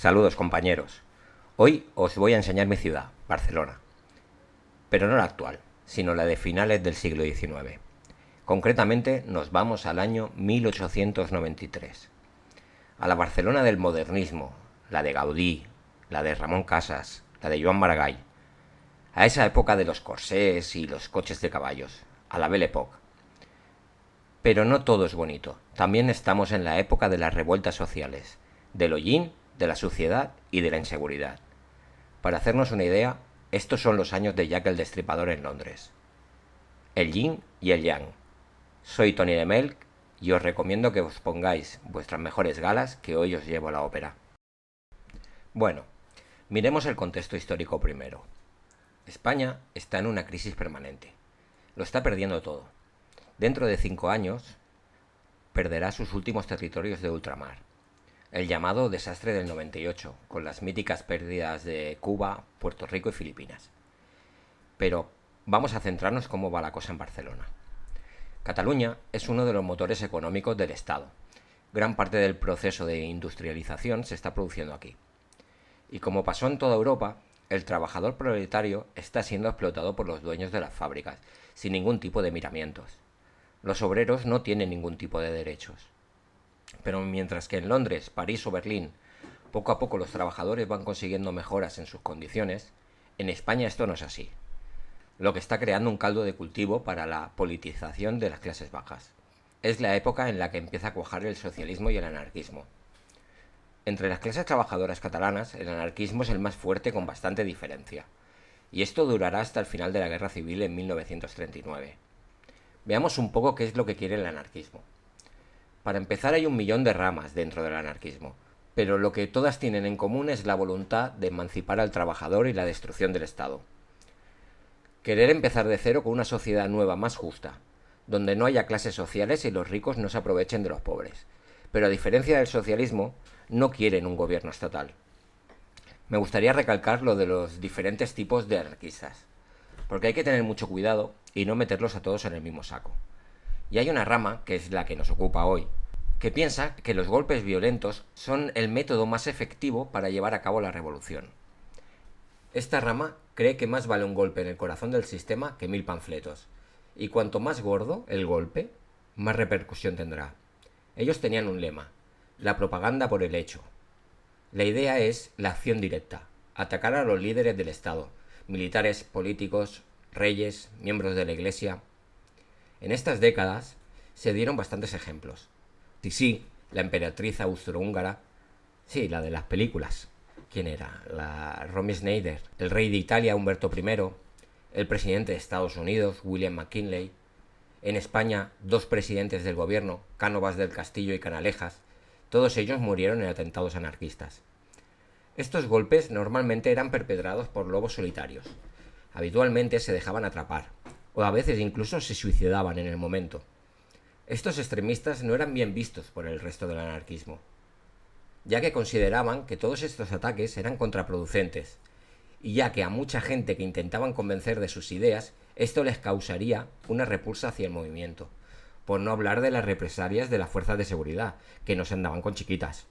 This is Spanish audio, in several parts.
Saludos compañeros. Hoy os voy a enseñar mi ciudad, Barcelona. Pero no la actual, sino la de finales del siglo XIX. Concretamente nos vamos al año 1893. A la Barcelona del modernismo, la de Gaudí, la de Ramón Casas, la de Joan Maragall. A esa época de los corsés y los coches de caballos, a la Belle Époque. Pero no todo es bonito. También estamos en la época de las revueltas sociales, del hollín, de la suciedad y de la inseguridad. Para hacernos una idea, estos son los años de Jack el Destripador en Londres. El yin y el yang. Soy Tony de Melk y os recomiendo que os pongáis vuestras mejores galas, que hoy os llevo a la ópera. Bueno, miremos el contexto histórico primero. España está en una crisis permanente. Lo está perdiendo todo. Dentro de 5 años perderá sus últimos territorios de ultramar. El llamado desastre del 98, con las míticas pérdidas de Cuba, Puerto Rico y Filipinas. Pero vamos a centrarnos cómo va la cosa en Barcelona. Cataluña es uno de los motores económicos del Estado. Gran parte del proceso de industrialización se está produciendo aquí. Y como pasó en toda Europa, el trabajador proletario está siendo explotado por los dueños de las fábricas, sin ningún tipo de miramientos. Los obreros no tienen ningún tipo de derechos. Pero mientras que en Londres, París o Berlín poco a poco los trabajadores van consiguiendo mejoras en sus condiciones, en España esto no es así, lo que está creando un caldo de cultivo para la politización de las clases bajas. Es la época en la que empieza a cuajar el socialismo y el anarquismo. Entre las clases trabajadoras catalanas, el anarquismo es el más fuerte con bastante diferencia, y esto durará hasta el final de la Guerra Civil en 1939. Veamos un poco qué es lo que quiere el anarquismo. Para empezar, hay 1.000.000 de ramas dentro del anarquismo, pero lo que todas tienen en común es la voluntad de emancipar al trabajador y la destrucción del Estado. Querer empezar de cero con una sociedad nueva más justa, donde no haya clases sociales y los ricos no se aprovechen de los pobres. Pero a diferencia del socialismo, no quieren un gobierno estatal. Me gustaría recalcar lo de los diferentes tipos de anarquistas, porque hay que tener mucho cuidado y no meterlos a todos en el mismo saco. Y hay una rama, que es la que nos ocupa hoy, que piensa que los golpes violentos son el método más efectivo para llevar a cabo la revolución. Esta rama cree que más vale un golpe en el corazón del sistema que 1000 panfletos, y cuanto más gordo el golpe, más repercusión tendrá. Ellos tenían un lema: la propaganda por el hecho. La idea es la acción directa, atacar a los líderes del Estado, militares, políticos, reyes, miembros de la Iglesia. En estas décadas se dieron bastantes ejemplos. Sisi, la emperatriz austrohúngara, sí, la de las películas. ¿Quién era? La Romy Schneider, el rey de Italia, Humberto I, el presidente de Estados Unidos, William McKinley. En España, 2 presidentes del gobierno, Cánovas del Castillo y Canalejas. Todos ellos murieron en atentados anarquistas. Estos golpes normalmente eran perpetrados por lobos solitarios. Habitualmente se dejaban atrapar, o a veces incluso se suicidaban en el momento. Estos extremistas no eran bien vistos por el resto del anarquismo, ya que consideraban que todos estos ataques eran contraproducentes, y ya que a mucha gente que intentaban convencer de sus ideas, esto les causaría una repulsa hacia el movimiento, por no hablar de las represalias de las fuerzas de seguridad, que no se andaban con chiquitas.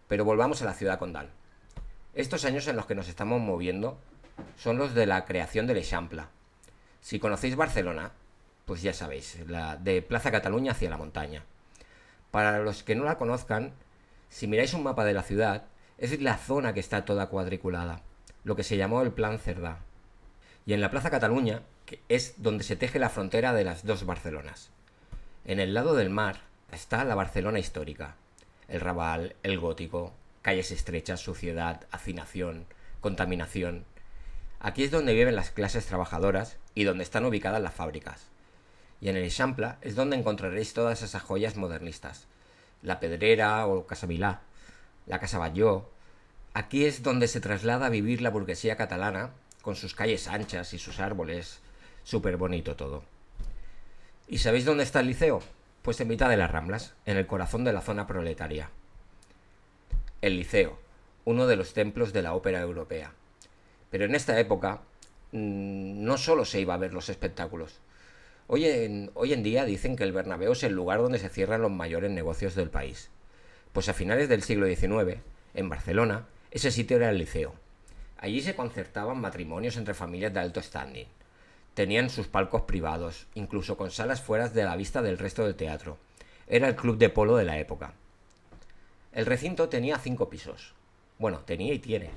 Pero volvamos a la ciudad condal. Estos años en los que nos estamos moviendo son los de la creación del Eixample. Si conocéis Barcelona, pues ya sabéis, la de Plaza Cataluña hacia la montaña. Para los que no la conozcan, si miráis un mapa de la ciudad, es la zona que está toda cuadriculada, lo que se llamó el Plan Cerdà. Y en la Plaza Cataluña, que es donde se teje la frontera de las dos Barcelonas. En el lado del mar está la Barcelona histórica, el Raval, el Gótico, calles estrechas, suciedad, hacinación, contaminación. Aquí es donde viven las clases trabajadoras y donde están ubicadas las fábricas. Y en el Eixample es donde encontraréis todas esas joyas modernistas. La Pedrera o Casa Vilà, la Casa Batlló. Aquí es donde se traslada a vivir la burguesía catalana, con sus calles anchas y sus árboles. Súper bonito todo. ¿Y sabéis dónde está el Liceo? Pues en mitad de las Ramblas, en el corazón de la zona proletaria. El Liceo, uno de los templos de la ópera europea. Pero en esta época no solo se iba a ver los espectáculos. Hoy en día dicen que el Bernabéu es el lugar donde se cierran los mayores negocios del país. Pues a finales del siglo XIX, En Barcelona, ese sitio era el Liceo. Allí se concertaban matrimonios entre familias de alto standing. Tenían sus palcos privados, incluso con salas fuera de la vista del resto del teatro. Era el club de polo de la época. El recinto tenía 5 pisos. Bueno, tenía y tiene.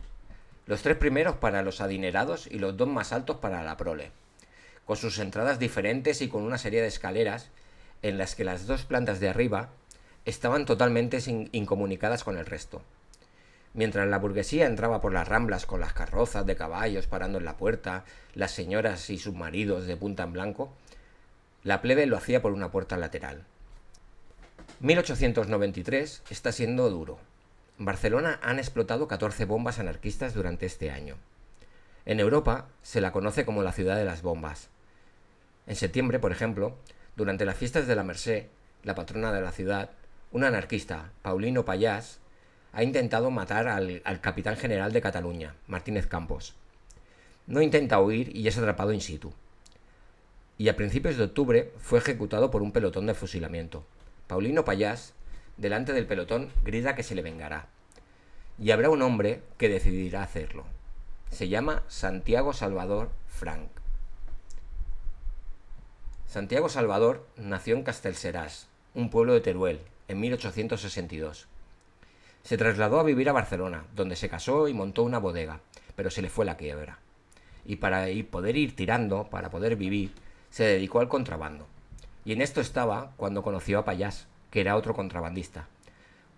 Los 3 primeros para los adinerados y los 2 más altos para la prole, con sus entradas diferentes y con una serie de escaleras en las que las 2 plantas de arriba estaban totalmente incomunicadas con el resto. Mientras la burguesía entraba por las ramblas con las carrozas de caballos parando en la puerta, las señoras y sus maridos de punta en blanco, la plebe lo hacía por una puerta lateral. 1893 está siendo duro. En Barcelona han explotado 14 bombas anarquistas durante este año. En Europa se la conoce como la ciudad de las bombas. En septiembre, por ejemplo, durante las fiestas de la Mercè, la patrona de la ciudad, un anarquista, Paulino Pallàs, ha intentado matar al capitán general de Cataluña, Martínez Campos. No intenta huir y es atrapado in situ. Y a principios de octubre fue ejecutado por un pelotón de fusilamiento. Paulino Pallàs, delante del pelotón, grita que se le vengará. Y habrá un hombre que decidirá hacerlo. Se llama Santiago Salvador Franch. Santiago Salvador nació en Castellseràs, un pueblo de Teruel, en 1862. Se trasladó a vivir a Barcelona, donde se casó y montó una bodega, pero se le fue la quiebra. Y para poder ir tirando, para poder vivir, se dedicó al contrabando. Y en esto estaba cuando conoció a Pallàs, que era otro contrabandista.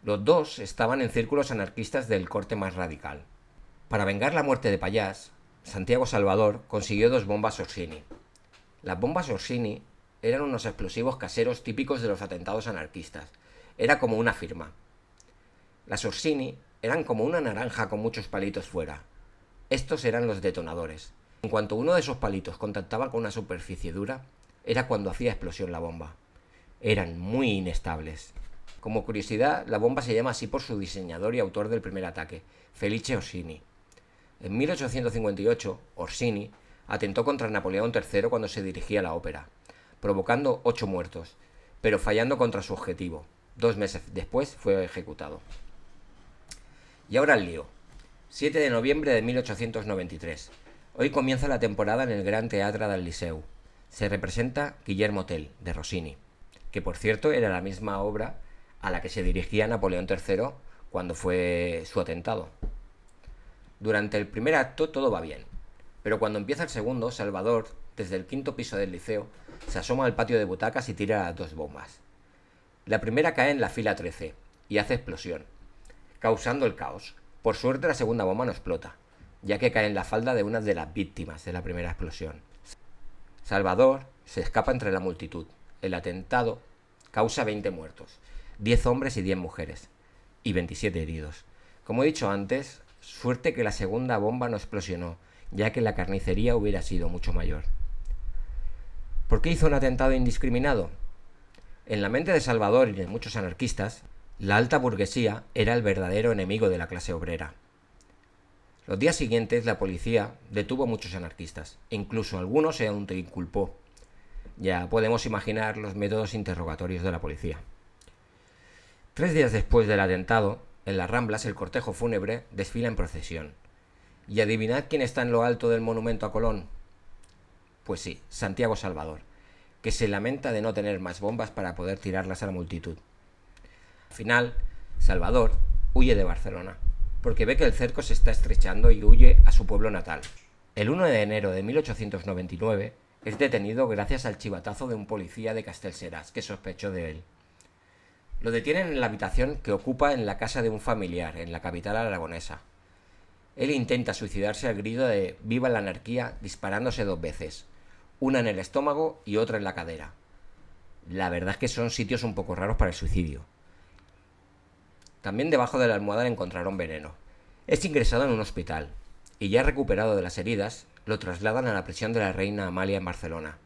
Los dos estaban en círculos anarquistas del corte más radical. Para vengar la muerte de Pallàs, Santiago Salvador consiguió 2 bombas Orsini. Las bombas Orsini eran unos explosivos caseros típicos de los atentados anarquistas. Era como una firma. Las Orsini eran como una naranja con muchos palitos fuera. Estos eran los detonadores. En cuanto uno de esos palitos contactaba con una superficie dura, era cuando hacía explosión la bomba. Eran muy inestables. Como curiosidad, la bomba se llama así por su diseñador y autor del primer ataque, Felice Orsini. En 1858, Orsini atentó contra Napoleón III cuando se dirigía a la ópera, provocando 8 muertos, pero fallando contra su objetivo. 2 meses después fue ejecutado. Y ahora el lío. 7 de noviembre de 1893. Hoy comienza la temporada en el Gran Teatre del Liceu. Se representa Guillermo Tell, de Rossini, que por cierto era la misma obra a la que se dirigía Napoleón III cuando fue su atentado. Durante el primer acto todo va bien, pero cuando empieza el segundo, Salvador, desde el 5º piso del Liceo, se asoma al patio de butacas y tira las 2 bombas. La primera cae en la fila 13 y hace explosión, causando el caos. Por suerte la segunda bomba no explota, ya que cae en la falda de una de las víctimas de la primera explosión. Salvador se escapa entre la multitud. El atentado causa 20 muertos, 10 hombres y 10 mujeres, y 27 heridos. Como he dicho antes, suerte que la segunda bomba no explosionó, ya que la carnicería hubiera sido mucho mayor. ¿Por qué hizo un atentado indiscriminado? En la mente de Salvador y de muchos anarquistas, la alta burguesía era el verdadero enemigo de la clase obrera. Los días siguientes la policía detuvo a muchos anarquistas, e incluso algunos se autoinculpó. Ya podemos imaginar los métodos interrogatorios de la policía. 3 días después del atentado, en las Ramblas el cortejo fúnebre desfila en procesión. ¿Y adivinad quién está en lo alto del monumento a Colón? Pues sí, Santiago Salvador, que se lamenta de no tener más bombas para poder tirarlas a la multitud. Al final, Salvador huye de Barcelona, porque ve que el cerco se está estrechando y huye a su pueblo natal. El 1 de enero de 1899 es detenido gracias al chivatazo de un policía de Castellseràs que sospechó de él. Lo detienen en la habitación que ocupa en la casa de un familiar, en la capital aragonesa. Él intenta suicidarse al grito de «¡Viva la anarquía!», disparándose 2 veces, una en el estómago y otra en la cadera. La verdad es que son sitios un poco raros para el suicidio. También debajo de la almohada le encontraron veneno. Es ingresado en un hospital, y ya recuperado de las heridas, lo trasladan a la prisión de la Reina Amalia en Barcelona,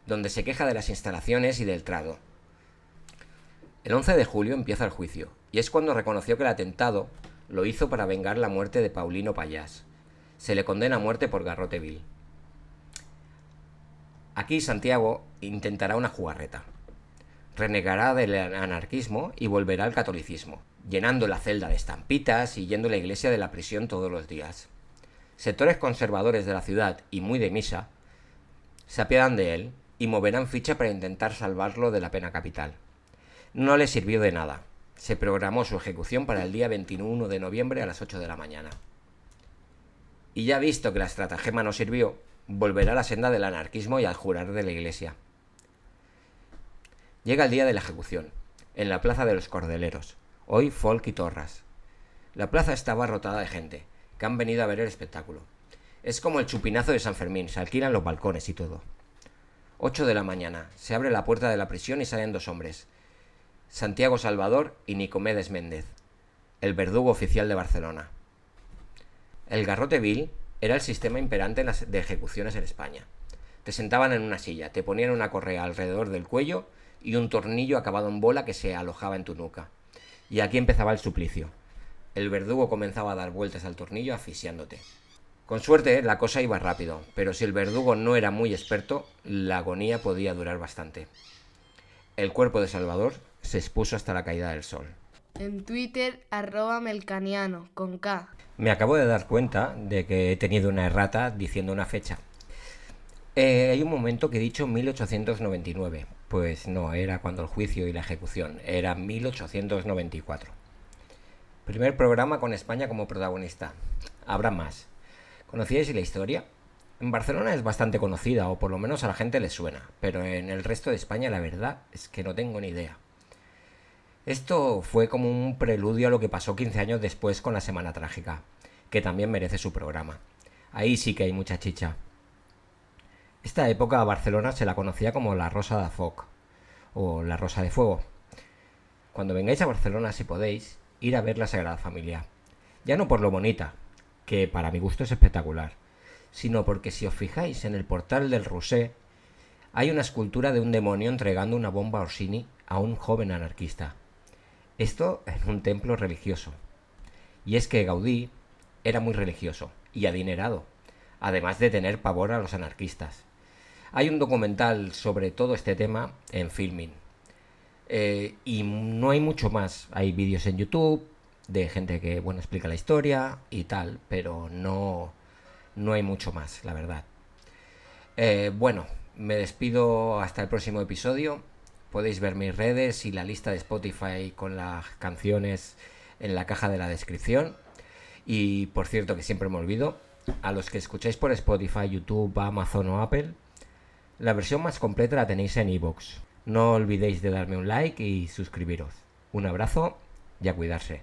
donde se queja de las instalaciones y del trato. El 11 de julio empieza el juicio, y es cuando reconoció que el atentado lo hizo para vengar la muerte de Paulino Pallàs. Se le condena a muerte por garrote vil. Aquí Santiago intentará una jugarreta. Renegará del anarquismo y volverá al catolicismo. llenando la celda de estampitas y yendo a la iglesia de la prisión todos los días. Sectores conservadores de la ciudad y muy de misa se apiadan de él y moverán ficha para intentar salvarlo de la pena capital. No le sirvió de nada. Se programó su ejecución para el día 21 de noviembre a las 8 de la mañana. Y ya visto que la estratagema no sirvió, volverá a la senda del anarquismo y al jurar de la iglesia. Llega el día de la ejecución, en la plaza de los Cordeleros, hoy Folk y Torras. La plaza está abarrotada de gente, que han venido a ver el espectáculo. Es como el chupinazo de San Fermín, se alquilan los balcones y todo. 8 de la mañana, se abre la puerta de la prisión y salen dos hombres, Santiago Salvador y Nicomedes Méndez, el verdugo oficial de Barcelona. El garrote vil era el sistema imperante de ejecuciones en España. Te sentaban en una silla, te ponían una correa alrededor del cuello y un tornillo acabado en bola que se alojaba en tu nuca. Y aquí empezaba el suplicio. El verdugo comenzaba a dar vueltas al tornillo asfixiándote. Con suerte la cosa iba rápido, pero si el verdugo no era muy experto, la agonía podía durar bastante. El cuerpo de Salvador se expuso hasta la caída del sol. En Twitter, @melcaniano, con K. Me acabo de dar cuenta de que he tenido una errata diciendo una fecha. Hay un momento que he dicho 1899. Pues no, era cuando el juicio y la ejecución. Era 1894. Primer programa con España como protagonista. Habrá más. ¿Conocíais la historia? En Barcelona es bastante conocida, o por lo menos a la gente le suena, pero en el resto de España la verdad es que no tengo ni idea. Esto fue como un preludio a lo que pasó 15 años después con la Semana Trágica, que también merece su programa. Ahí sí que hay mucha chicha. Esta época a Barcelona se la conocía como la Rosa de Foc, o la Rosa de Fuego. Cuando vengáis a Barcelona, si podéis, ir a ver la Sagrada Familia. Ya no por lo bonita, que para mi gusto es espectacular, sino porque si os fijáis en el portal del Roser, hay una escultura de un demonio entregando una bomba a Orsini a un joven anarquista. Esto en un templo religioso. Y es que Gaudí era muy religioso y adinerado, además de tener pavor a los anarquistas. Hay un documental sobre todo este tema en Filmin. Y no hay mucho más. Hay vídeos en YouTube de gente que explica la historia y tal, pero no hay mucho más, la verdad. Me despido hasta el próximo episodio. Podéis ver mis redes y la lista de Spotify con las canciones en la caja de la descripción. Y por cierto, que siempre me olvido, a los que escucháis por Spotify, YouTube, Amazon o Apple, la versión más completa la tenéis en iVoox. No olvidéis de darme un like y suscribiros. Un abrazo y a cuidarse.